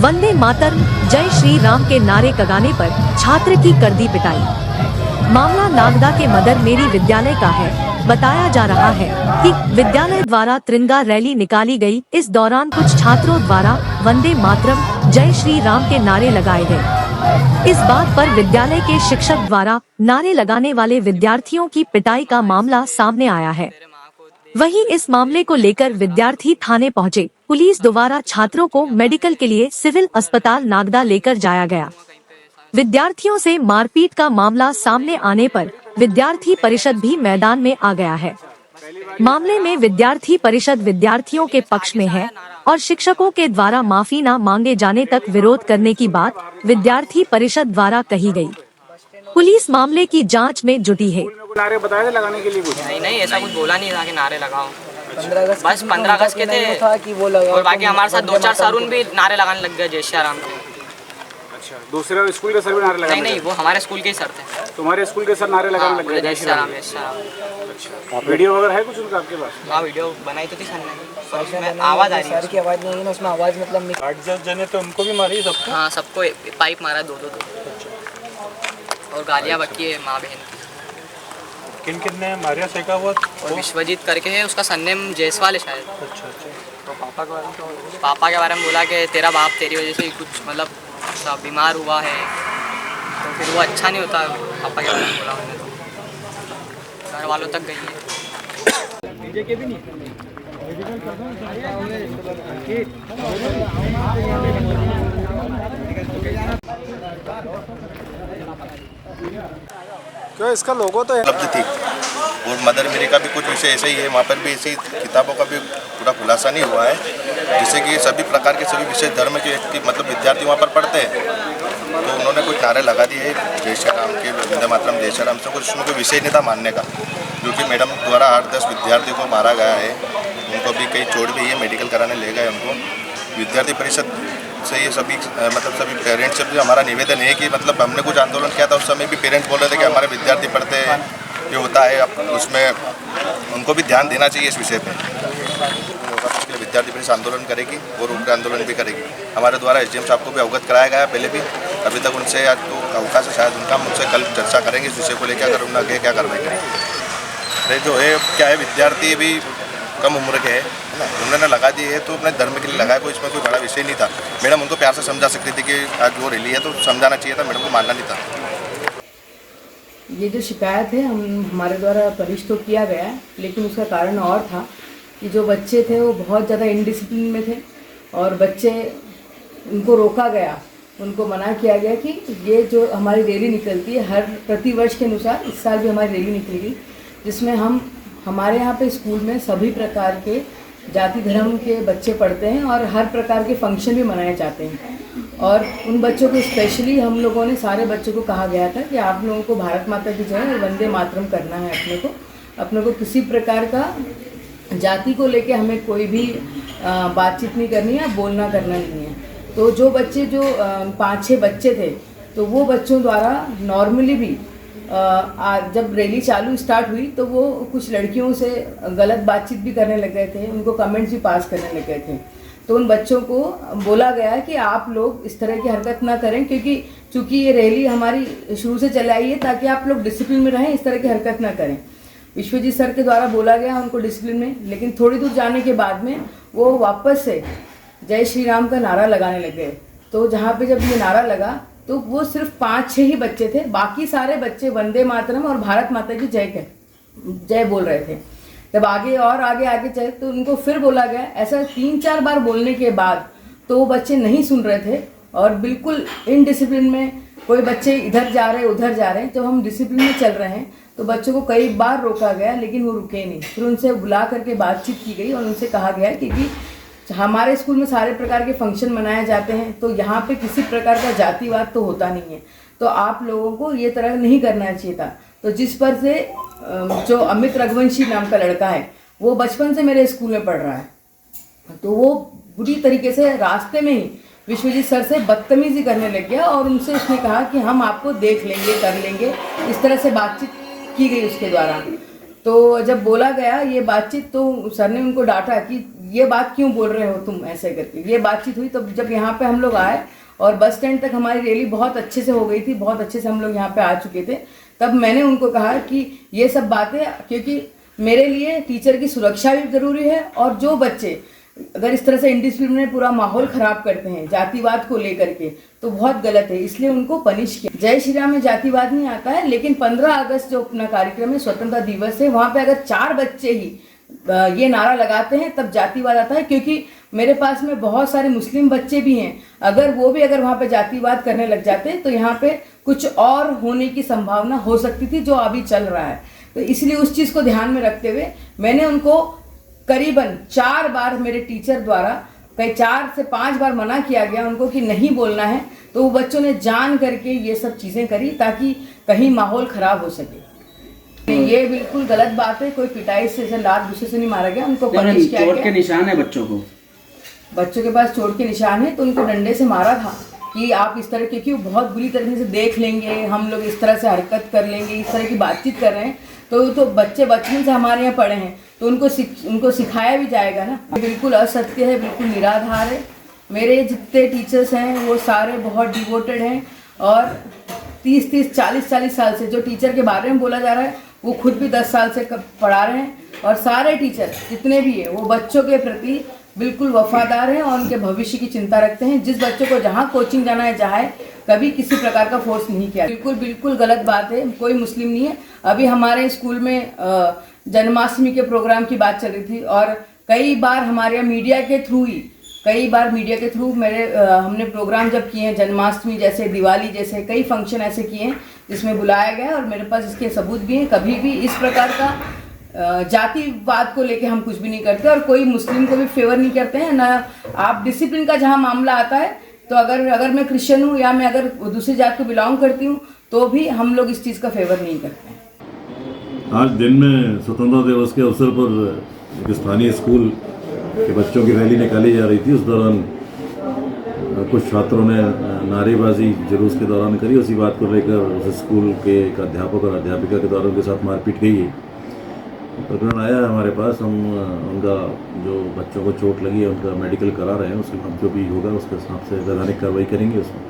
वंदे मातरम, जय श्री राम के नारे लगाने पर छात्र की कर दी पिटाई। मामला नागदा के मदर मेरी विद्यालय का है। बताया जा रहा है कि विद्यालय द्वारा तिरंगा रैली निकाली गई। इस दौरान कुछ छात्रों द्वारा वंदे मातरम, जय श्री राम के नारे लगाए गए। इस बात पर विद्यालय के शिक्षक द्वारा नारे लगाने वाले विद्यार्थियों की पिटाई का मामला सामने आया है। वहीं इस मामले को लेकर विद्यार्थी थाने पहुंचे। पुलिस द्वारा छात्रों को मेडिकल के लिए सिविल अस्पताल नागदा लेकर जाया गया। विद्यार्थियों से मारपीट का मामला सामने आने पर विद्यार्थी परिषद भी मैदान में आ गया है। मामले में विद्यार्थी परिषद विद्यार्थियों के पक्ष में है और शिक्षकों के द्वारा माफी न मांगे जाने तक विरोध करने की बात विद्यार्थी परिषद द्वारा कही गई। पुलिस मामले की जांच में जुटी है। नारे बताए थे लगाने के लिए कुछ? नहीं ऐसा कुछ बोला नहीं था कि नारे लगाओ। बस 15 अगस्त के थे और बाकी हमारे साथ 2-4 सारून भी नारे लगाने लग गए जय श्री राम के। अच्छा, दूसरे स्कूल के सर भी नारे लगाने? नहीं, वो हमारे स्कूल के ही सर थे। तुम्हारे स्कूल के सर नारे लगाने लग गए जय श्री राम, जय श्री राम। अच्छा, वीडियो वगैरह है कुछ उनका आपके पास? हाँ, वीडियो बनाई तो थी सर ने। आवाज आ रही है, सर की आवाज नहीं है ना, उसमें आवाज मतलब 8-10 जने तो उनको भी मारी सबको? हाँ, सबको पाइप मारा 2-2 और गालियाँ बकी है माँ बहन की। किन ने मारिया सेका हुआ? और विश्वजीत करके है, उसका सरनेम जायसवाल है शायद। अच्छा। तो पापा के बारे में बोला कि तेरा बाप तेरी वजह से कुछ मतलब सब बीमार हुआ है, तो फिर वो अच्छा नहीं होता। पापा के बारे में बोला उन्होंने, तो घर वालों तक गई है। क्यों इसका लोगो तो उपलब्ध थी और मदर मेरी का भी कुछ विषय ऐसे ही है। वहाँ पर भी ऐसी किताबों का भी पूरा खुलासा नहीं हुआ है, जिससे कि सभी प्रकार के सभी विषय धर्म के व्यक्ति मतलब विद्यार्थी वहाँ पर पढ़ते हैं। तो उन्होंने कुछ नारे लगा दिए जय श्री राम के, वंदे मातरम, जय श्री राम से। कुछ उसमें कोई विषय नहीं था मानने का, क्योंकि मैडम द्वारा 8-10 विद्यार्थियों को मारा गया है। उनको भी कई चोट भी है, मेडिकल कराने ले गए उनको। विद्यार्थी परिषद से ये सभी मतलब सभी पेरेंट्स से भी हमारा निवेदन है कि मतलब हमने कुछ आंदोलन किया था, उस समय भी पेरेंट्स बोल रहे थे कि हमारे विद्यार्थी पढ़ते हैं, ये होता है, उसमें उनको भी ध्यान देना चाहिए इस विषय पे। इसके लिए विद्यार्थी परिषद आंदोलन करेगी और उग्र आंदोलन भी करेगी। हमारे द्वारा एसडीएम साहब को भी अवगत कराया गया पहले भी, अभी तक उनसे आज तो अवकाश है शायद उनका, हम उनसे कल चर्चा करेंगे इस विषय को लेकर, अगर उन्हें आगे क्या कार्रवाई करेंगे। जो है क्या है, विद्यार्थी भी कम उम्र के है ना, उन्होंने लगा दी है तो अपने धर्म के लिए लगाया, कोई इसमें कोई बड़ा विषय नहीं था। मैडम उनको प्यार से समझा सकती थी कि आज वो रैली है तो समझाना चाहिए था, मैडम को मानना नहीं था। ये जो शिकायत है हमारे द्वारा दर्ज तो किया गया है, लेकिन उसका कारण और था कि जो बच्चे थे वो बहुत ज़्यादा इनडिसिप्लिन में थे और बच्चे उनको रोका गया, उनको मना किया गया कि ये जो हमारी रैली निकलती है हर प्रतिवर्ष के अनुसार इस साल भी हमारी रैली निकलेगी, जिसमें हमारे यहाँ पे स्कूल में सभी प्रकार के जाति धर्म के बच्चे पढ़ते हैं और हर प्रकार के फंक्शन भी मनाए जाते हैं। और उन बच्चों को स्पेशली हम लोगों ने सारे बच्चों को कहा गया था कि आप लोगों को भारत माता की जय और वंदे मातरम करना है। अपने को किसी प्रकार का जाति को लेके हमें कोई भी बातचीत नहीं करनी है, बोलना करना नहीं है। तो जो बच्चे जो 5-6 बच्चे थे, तो वो बच्चों द्वारा नॉर्मली भी जब रैली चालू स्टार्ट हुई तो वो कुछ लड़कियों से गलत बातचीत भी करने लग गए थे, उनको कमेंट्स भी पास करने लग गए थे। तो उन बच्चों को बोला गया कि आप लोग इस तरह की हरकत ना करें, क्योंकि ये रैली हमारी शुरू से चलाई है ताकि आप लोग डिसिप्लिन में रहें, इस तरह की हरकत ना करें। विश्वजीत सर के द्वारा बोला गया उनको डिसिप्लिन में, लेकिन थोड़ी दूर जाने के बाद में वो वापस से जय श्री राम का नारा लगाने लग गए। तो जहाँ पे जब ये नारा लगा तो वो सिर्फ 5-6 ही बच्चे थे, बाकी सारे बच्चे वंदे मातरम और भारत माता की जय बोल रहे थे। जब आगे चले तो उनको फिर बोला गया, ऐसा 3-4 बार बोलने के बाद तो वो बच्चे नहीं सुन रहे थे और बिल्कुल इनडिसिप्लिन में, कोई बच्चे इधर जा रहे उधर जा रहे हैं। जब हम डिसिप्लिन में चल रहे हैं तो बच्चों को कई बार रोका गया, लेकिन वो रुके नहीं। फिर उनसे बुला करके बातचीत की गई और उनसे कहा गया कि हमारे स्कूल में सारे प्रकार के फंक्शन मनाए जाते हैं, तो यहाँ पे किसी प्रकार का जातिवाद तो होता नहीं है, तो आप लोगों को ये तरह नहीं करना चाहिए था। तो जिस पर से जो अमित रघुवंशी नाम का लड़का है, वो बचपन से मेरे स्कूल में पढ़ रहा है, तो वो बुरी तरीके से रास्ते में ही विश्वजीत सर से बदतमीजी करने लग गया और उनसे उसने कहा कि हम आपको देख लेंगे, कर लेंगे, इस तरह से बातचीत की गई उसके द्वारा। तो जब बोला गया ये बातचीत, तो सर ने उनको डांटा कि ये बात क्यों बोल रहे हो तुम ऐसे करके, ये बातचीत हुई। तो जब यहाँ पे हम लोग आए और बस स्टैंड तक हमारी रैली बहुत अच्छे से हो गई थी, बहुत अच्छे से हम लोग यहाँ पे आ चुके थे, तब मैंने उनको कहा कि ये सब बातें, क्योंकि मेरे लिए टीचर की सुरक्षा भी ज़रूरी है, और जो बच्चे अगर इस तरह से इंडिसिप्लिन में पूरा माहौल खराब करते हैं जातिवाद को लेकर के, तो बहुत गलत है, इसलिए उनको पनिश किया। जय श्री राम में जातिवाद नहीं आता है, लेकिन 15 अगस्त जो अपना कार्यक्रम है, स्वतंत्रता दिवस है, वहाँ पे अगर 4 बच्चे ही ये नारा लगाते हैं तब जातिवाद आता है। क्योंकि मेरे पास में बहुत सारे मुस्लिम बच्चे भी हैं, अगर वो भी अगर वहाँ पे जातिवाद करने लग जाते तो यहाँ पे कुछ और होने की संभावना हो सकती थी, जो अभी चल रहा है। तो इसलिए उस चीज़ को ध्यान में रखते हुए मैंने उनको करीबन 4 बार मेरे टीचर द्वारा, कई 4 से 5 बार मना किया गया उनको कि नहीं बोलना है, तो वो बच्चों ने जान करके ये सब चीज़ें करी ताकि कहीं माहौल खराब हो सके। ये बिल्कुल गलत बात है, कोई पिटाई से लात गुस्से से नहीं मारा गया, उनको पनिश किया गया। चोट के निशान है बच्चों को, बच्चों के पास चोट के निशान है, तो उनको डंडे से मारा था कि आप इस तरह, क्योंकि वो बहुत बुरी तरीके से देख लेंगे, हम लोग इस तरह से हरकत कर लेंगे, इस तरह की बातचीत कर रहे हैं, तो बच्चे बचपन से हमारे यहाँ पढ़े हैं, तो उनको सिखाया भी जाएगा ना। बिल्कुल असत्य है, बिल्कुल निराधार है। मेरे जितने टीचर्स हैं वो सारे बहुत डिवोटेड हैं, और 30-30, 40-40 साल से जो टीचर के बारे में बोला जा रहा है वो खुद भी 10 साल से पढ़ा रहे हैं, और सारे टीचर जितने भी हैं वो बच्चों के प्रति बिल्कुल वफादार हैं और उनके भविष्य की चिंता रखते हैं। जिस बच्चों को जहाँ कोचिंग जाना है जाए, कभी किसी प्रकार का फोर्स नहीं किया। बिल्कुल गलत बात है, कोई मुस्लिम नहीं है। अभी हमारे स्कूल में जन्माष्टमी के प्रोग्राम की बात चल रही थी, और कई बार हमारे मीडिया के थ्रू हमने प्रोग्राम जब किए हैं, जन्माष्टमी जैसे, दिवाली जैसे कई फंक्शन ऐसे किए हैं जिसमें बुलाया गया है, और मेरे पास इसके सबूत भी हैं। कभी भी इस प्रकार का जातिवाद को लेके हम कुछ भी नहीं करते, और कोई मुस्लिम को भी फेवर नहीं करते हैं ना। आप डिसिप्लिन का जहाँ मामला आता है, तो अगर मैं क्रिश्चियन हूँ या मैं अगर दूसरी जात को बिलोंग करती हूँ, तो भी हम लोग इस चीज़ का फेवर नहीं करते हैं। आज दिन में स्वतंत्रता दिवस के अवसर पर एक स्थानीय स्कूल के बच्चों की रैली निकाली जा रही थी। उस दौरान कुछ छात्रों ने नारेबाजी जुलूस के दौरान करी। उसी बात को लेकर उस स्कूल के एक अध्यापक और अध्यापिका के द्वारा उनके साथ मारपीट की गई। प्रकरण आया है हमारे पास, हम उनका जो बच्चों को चोट लगी है उनका मेडिकल करा रहे हैं, उसके बाद जो भी होगा उसके हिसाब से वैधानिक कार्रवाई करेंगे उसमें।